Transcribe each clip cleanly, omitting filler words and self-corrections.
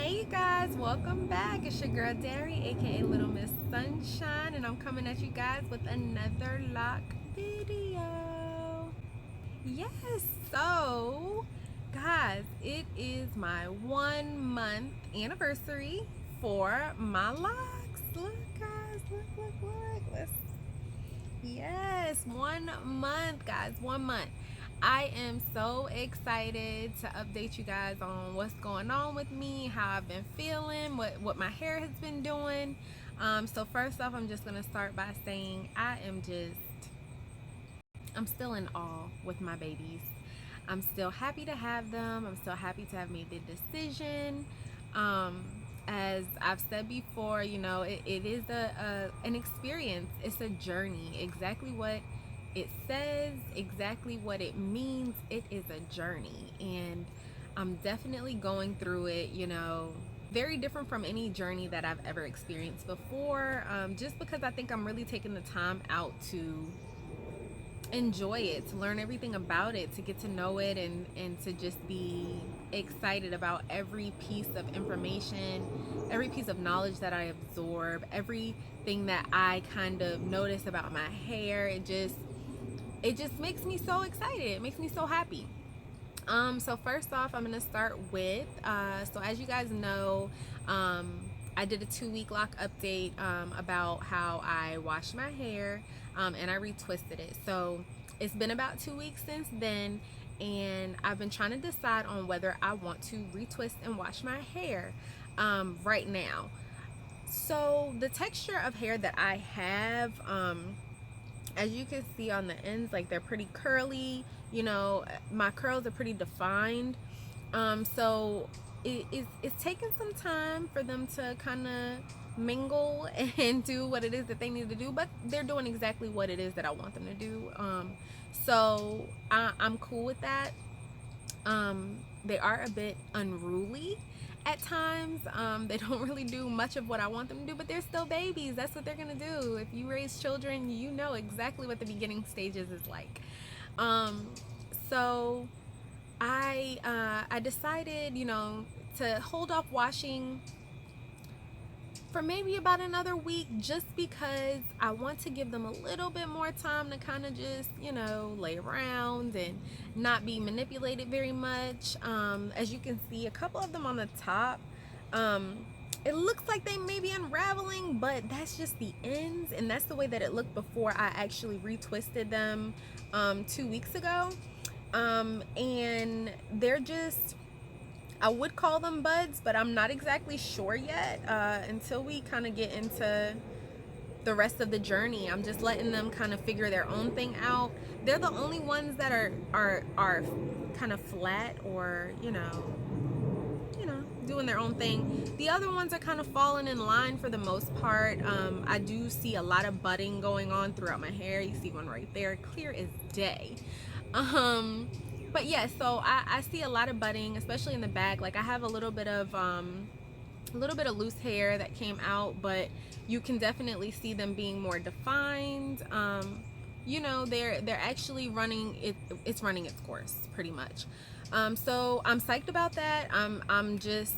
Hey you guys, welcome back. It's your girl Darryy, aka Little Miss Sunshine, and I'm coming at you guys with another lock video. Yes, so guys, it is my 1 month anniversary for my locks. Look guys, look. Yes, 1 month, guys. 1 month. I am so excited to update you guys on what's going on with me, how I've been feeling, what my hair has been doing. So first off, I'm just gonna start by saying I'm still in awe with my babies. I'm still happy to have them. I'm still happy to have made the decision. Um, as I've said before, it is an experience. It's a journey. Exactly what it says, exactly what it means. It is a journey, and I'm definitely going through it. Very different from any journey that I've ever experienced before. Just because I think I'm really taking the time out to enjoy it, to learn everything about it, to get to know it, and to just be excited about every piece of information, every piece of knowledge that I absorb, everything that I kind of notice about my hair. It just makes me so excited. It makes me so happy. So first off, I'm gonna start with so as you guys know, I did a 2-week lock update about how I washed my hair, and I retwisted it. So it's been about 2 weeks since then, and I've been trying to decide on whether I want to retwist and wash my hair right now. So the texture of hair that I have, as you can see on the ends, like, they're pretty curly. My curls are pretty defined. So it's taking some time for them to kind of mingle and do what it is that they need to do, but they're doing exactly what it is that I want them to do. So I'm cool with that. They are a bit unruly at times. They don't really do much of what I want them to do, but they're still babies. That's what they're gonna do. If you raise children, you know exactly what the beginning stages is like. So I decided, to hold off washing for maybe about another week, just because I want to give them a little bit more time to kind of just, lay around and not be manipulated very much. As you can see, a couple of them on the top, it looks like they may be unraveling, but that's just the ends, and that's the way that it looked before I actually retwisted them 2 weeks ago. And they're just, I would call them buds, but I'm not exactly sure yet until we kind of get into the rest of the journey. I'm just letting them kind of figure their own thing out. They're the only ones that are kind of flat, or doing their own thing. The other ones are kind of falling in line for the most part. I do see a lot of budding going on throughout my hair. You see one right there, clear as day. But yeah, so I see a lot of budding, especially in the back. Like, I have a little bit of loose hair that came out, but you can definitely see them being more defined. They're actually running it's running its course pretty much. So I'm psyched about that. I'm just,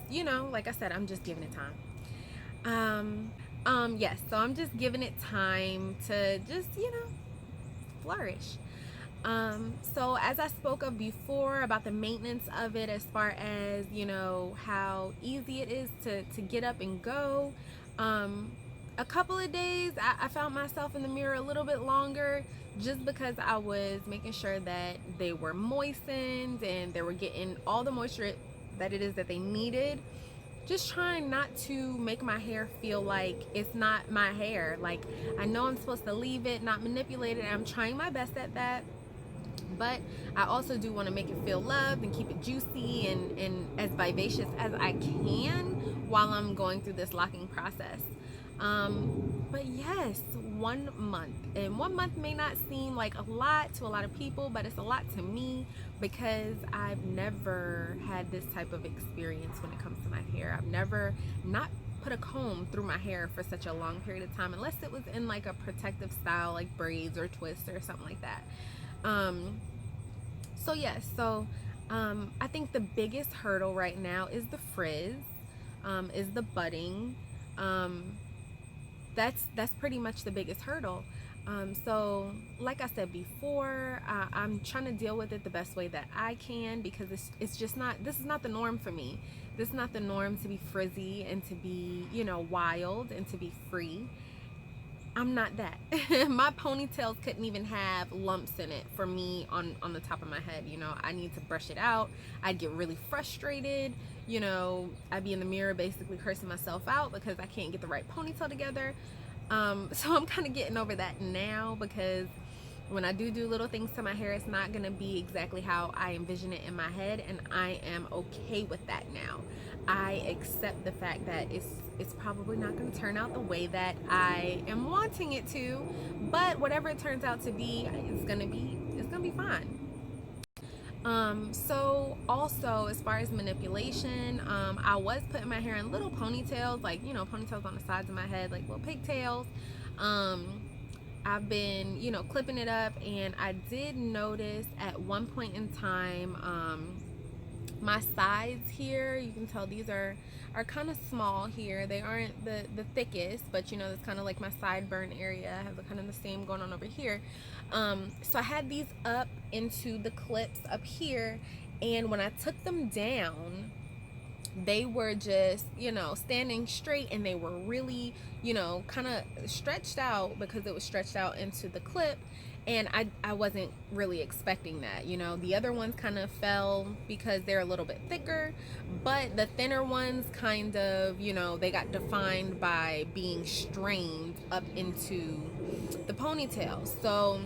like I said, I'm just giving it time. Yes, so I'm just giving it time to just, flourish. So as I spoke of before about the maintenance of it, as far as, how easy it is to get up and go, a couple of days I found myself in the mirror a little bit longer, just because I was making sure that they were moistened and they were getting all the moisture that it is that they needed. Just trying not to make my hair feel like it's not my hair. Like, I know I'm supposed to leave it, not manipulate it, and I'm trying my best at that. But I also do want to make it feel loved and keep it juicy and as vivacious as I can while I'm going through this locking process. But yes, 1 month. And 1 month may not seem like a lot to a lot of people, but it's a lot to me, because I've never had this type of experience when it comes to my hair. I've never not put a comb through my hair for such a long period of time, unless it was in like a protective style, like braids or twists or something like that. So yes, I think the biggest hurdle right now is the frizz. is the budding. Um, that's pretty much the biggest hurdle. So like I said before, I'm trying to deal with it the best way that I can, because it's just not, this is not the norm for me. This is not the norm to be frizzy and to be, you know, wild and to be free. I'm not that. My ponytails couldn't even have lumps in it for me on the top of my head. You know, I need to brush it out. I'd get really frustrated. You know, I'd be in the mirror basically cursing myself out because I can't get the right ponytail together. So I'm kind of getting over that now, because when I do little things to my hair, it's not going to be exactly how I envision it in my head, and I am okay with that now. I accept the fact that it's probably not going to turn out the way that I am wanting it to, but whatever it turns out to be, it's going to be fine. So also, as far as manipulation, I was putting my hair in little ponytails, like, you know, ponytails on the sides of my head, like little pigtails. I've been, you know, clipping it up, and I did notice at one point in time, my sides here, you can tell these are kind of small here. They aren't the thickest, but you know, it's kind of like my sideburn area. I have kind of the same going on over here. So I had these up into the clips up here, and when I took them down, they were just, you know, standing straight, and they were really, you know, kind of stretched out because it was stretched out into the clip. And I wasn't really expecting that. You know, the other ones kind of fell because they're a little bit thicker, but the thinner ones kind of, you know, they got defined by being strained up into the ponytail. So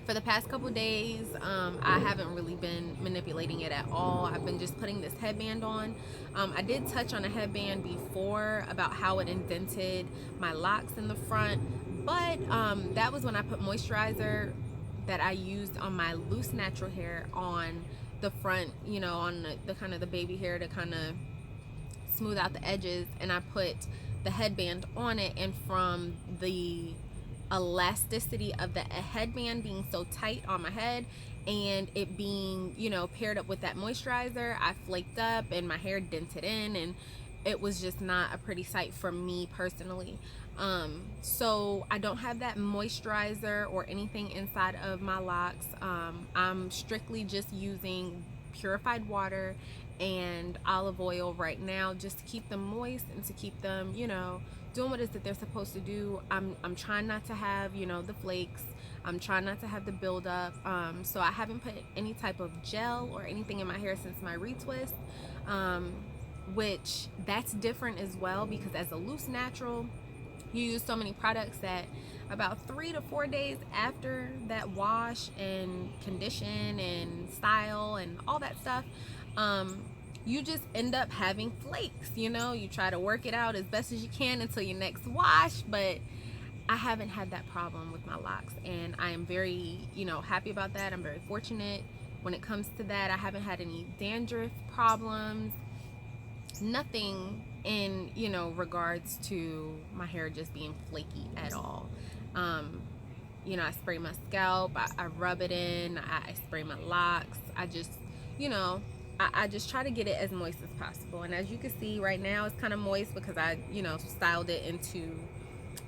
for the past couple days, I haven't really been manipulating it at all. I've been just putting this headband on. I did touch on a headband before about how it indented my locks in the front, but that was when I put moisturizer that I used on my loose natural hair on the front, you know, on the kind of the baby hair to kind of smooth out the edges, and I put the headband on it, and from the elasticity of the headband being so tight on my head and it being, you know, paired up with that moisturizer, I flaked up and my hair dented in, and it was just not a pretty sight for me personally. So I don't have that moisturizer or anything inside of my locks. I'm strictly just using purified water and olive oil right now, just to keep them moist and to keep them, you know, doing what it is that they're supposed to do. I'm trying not to have, you know, the flakes. I'm trying not to have the buildup. So I haven't put any type of gel or anything in my hair since my retwist, which that's different as well, because as a loose natural, you use so many products that about 3 to 4 days after that wash and condition and style and all that stuff, you just end up having flakes. You know, you try to work it out as best as you can until your next wash, but I haven't had that problem with my locks, and I am very, you know, happy about that. I'm very fortunate when it comes to that. I haven't had any dandruff problems, nothing in, you know, regards to my hair just being flaky at all. You know, I spray my scalp, I rub it in, I spray my locks. I just, you know, I just try to get it as moist as possible. And as you can see right now, it's kind of moist because I, you know, styled it into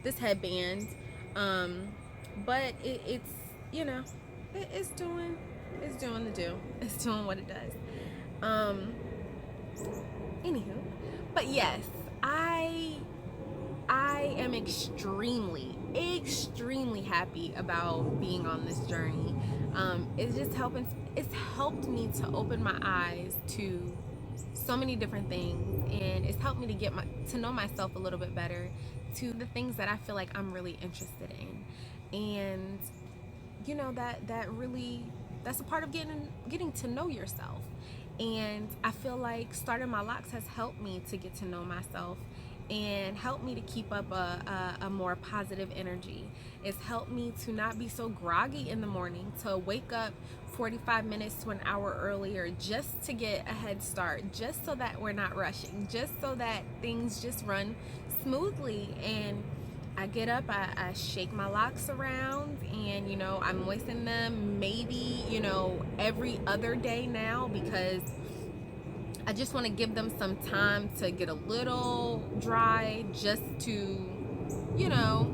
this headband. But it's, you know, it's doing the do. It's doing what it does. Anywho, but yes, I am extremely happy about being on this journey. It's helped me to open my eyes to so many different things, and it's helped me to to know myself a little bit better, to the things that I feel like I'm really interested in. And you know, that's a part of getting to know yourself. And I feel like starting my locks has helped me to get to know myself and helped me to keep up a more positive energy. It's helped me to not be so groggy in the morning, to wake up 45 minutes to an hour earlier just to get a head start, just so that we're not rushing, just so that things just run smoothly. And I get up, I shake my locks around, and you know, I moisten them maybe, you know, every other day now, because I just want to give them some time to get a little dry, just to, you know,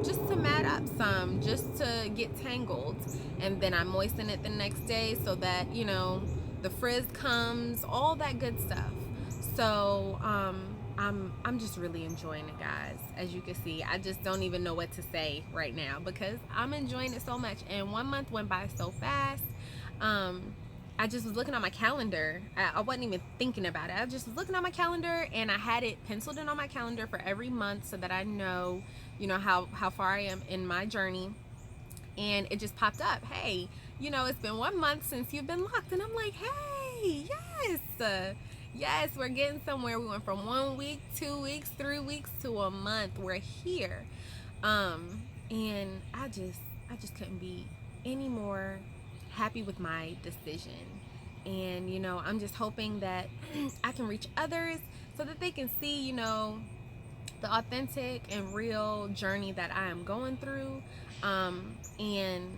just to mat up some, just to get tangled. And then I moisten it the next day so that, you know, the frizz comes, all that good stuff. So I'm just really enjoying it, guys. As you can see, I just don't even know what to say right now because I'm enjoying it so much. And 1 month went by so fast. I just was looking on my calendar. I wasn't even thinking about it. I just was looking on my calendar, and I had it penciled in on my calendar for every month so that I know, you know, how far I am in my journey. And it just popped up. Hey, you know, it's been 1 month since you've been locked. And I'm like, hey, yes. Yes, we're getting somewhere. We went from 1 week, 2 weeks, 3 weeks to a month. We're here. And I just couldn't be any more happy with my decision. And, you know, I'm just hoping that I can reach others so that they can see, you know, the authentic and real journey that I am going through. And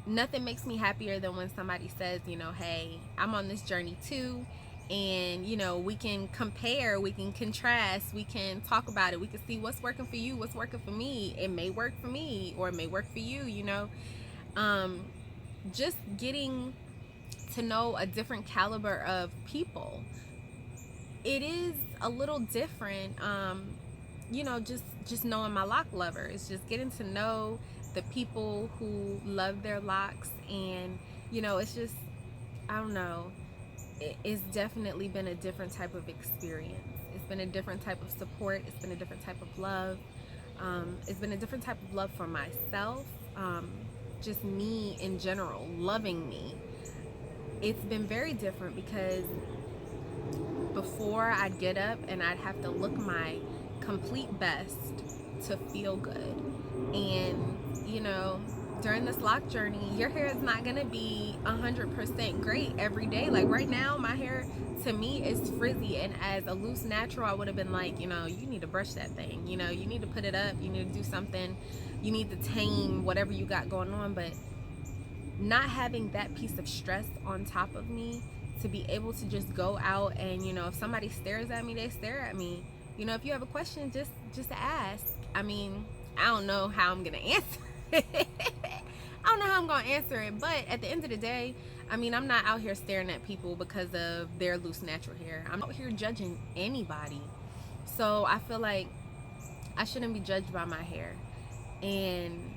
nothing makes me happier than when somebody says, you know, hey, I'm on this journey too. And, you know, we can compare, we can contrast, we can talk about it. We can see what's working for you, what's working for me. It may work for me or it may work for you, you know. Just getting to know a different caliber of people. It is a little different, you know, just knowing my loc lovers, just getting to know the people who love their locks. And, you know, it's just, I don't know, it's definitely been a different type of experience. It's been a different type of support. It's been a different type of love. It's been a different type of love for myself. Just me in general, loving me. It's been very different because before I'd get up and I'd have to look my complete best to feel good. And, you know, during this loc journey, your hair is not gonna be 100% great every day. Like right now, my hair to me is frizzy, and as a loose natural, I would have been like, you know, you need to brush that thing, you know, you need to put it up, you need to do something, you need to tame whatever you got going on. But not having that piece of stress on top of me, to be able to just go out and, you know, if somebody stares at me, they stare at me. You know, if you have a question, just ask. I mean, I don't know how I'm gonna answer it. I don't know how I'm gonna answer it, but at the end of the day, I mean, I'm not out here staring at people because of their loose natural hair. I'm out here judging anybody. So I feel like I shouldn't be judged by my hair. And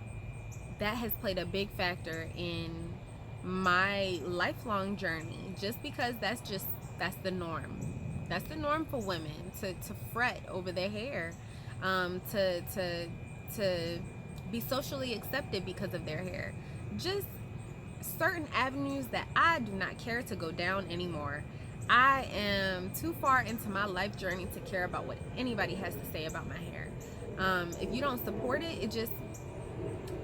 that has played a big factor in my lifelong journey, just because that's the norm. That's the norm for women, to fret over their hair, to be socially accepted because of their hair. Just certain avenues that I do not care to go down anymore. I am too far into my life journey to care about what anybody has to say about my hair. If you don't support it,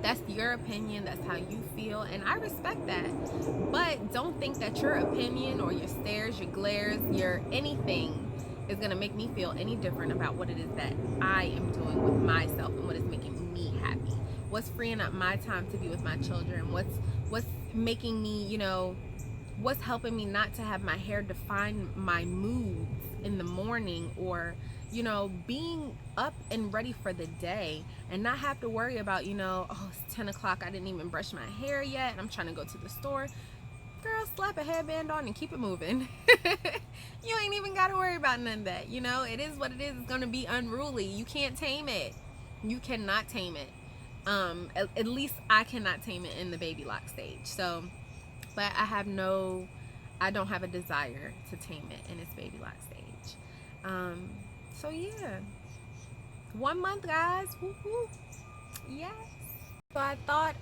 that's your opinion, that's how you feel, and I respect that. But don't think that your opinion or your stares, your glares, your anything is gonna make me feel any different about what it is that I am doing with myself and what is making me happy. What's freeing up my time to be with my children? What's making me, you know, what's helping me not to have my hair define my moods in the morning, or, you know, being up and ready for the day and not have to worry about, you know, oh, it's 10 o'clock, I didn't even brush my hair yet and I'm trying to go to the store. Girl, slap a headband on and keep it moving. You ain't even got to worry about none of that. You know, it is what it is. It's going to be unruly. You can't tame it. You cannot tame it. At least I cannot tame it in the baby loc stage. So, but I don't have a desire to tame it in its baby loc stage. So yeah, 1 month, guys. Woo-hoo. Yes. So I thought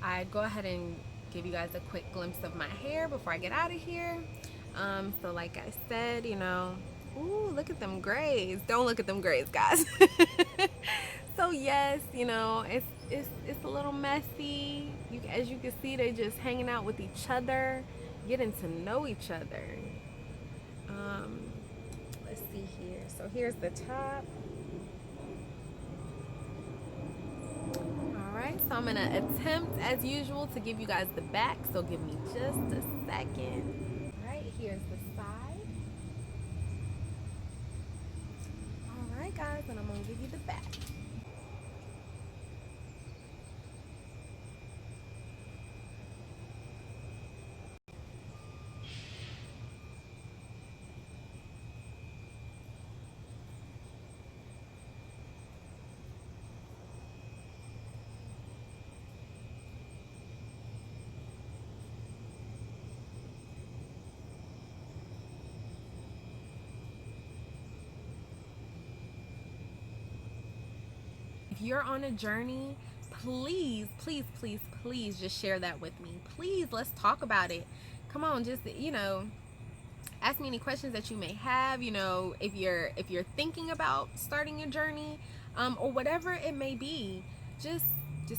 I'd go ahead and give you guys a quick glimpse of my hair before I get out of here. So like I said, you know, ooh, look at them grays. Don't look at them grays, guys. So yes, you know, it's a little messy. As you can see, they're just hanging out with each other, getting to know each other. Let's see here. So here's the top. Alright, so I'm going to attempt as usual to give you guys the back, so give me just a second. Right Here's the side. All right, guys, and I'm gonna give you the back. If you're on a journey, please, please, please, please just share that with me. Please, let's talk about it. Come on, just, ask me any questions that you may have. If you're thinking about starting your journey, or whatever it may be, just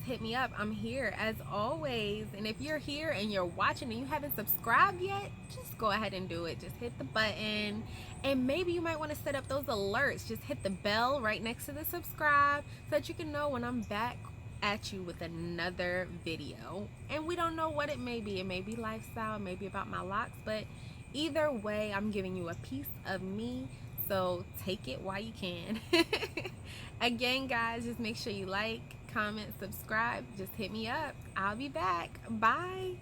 hit me up. I'm here as always. And if you're here and you're watching and you haven't subscribed yet, just go ahead and do it. Just hit the button, and maybe you might want to set up those alerts. Just hit the bell right next to the subscribe so that you can know when I'm back at you with another video. And we don't know what it may be. It may be lifestyle, it may be about my locks, but either way, I'm giving you a piece of me, so take it while you can. Again, guys, just make sure you like, comment, subscribe. Just hit me up. I'll be back. Bye.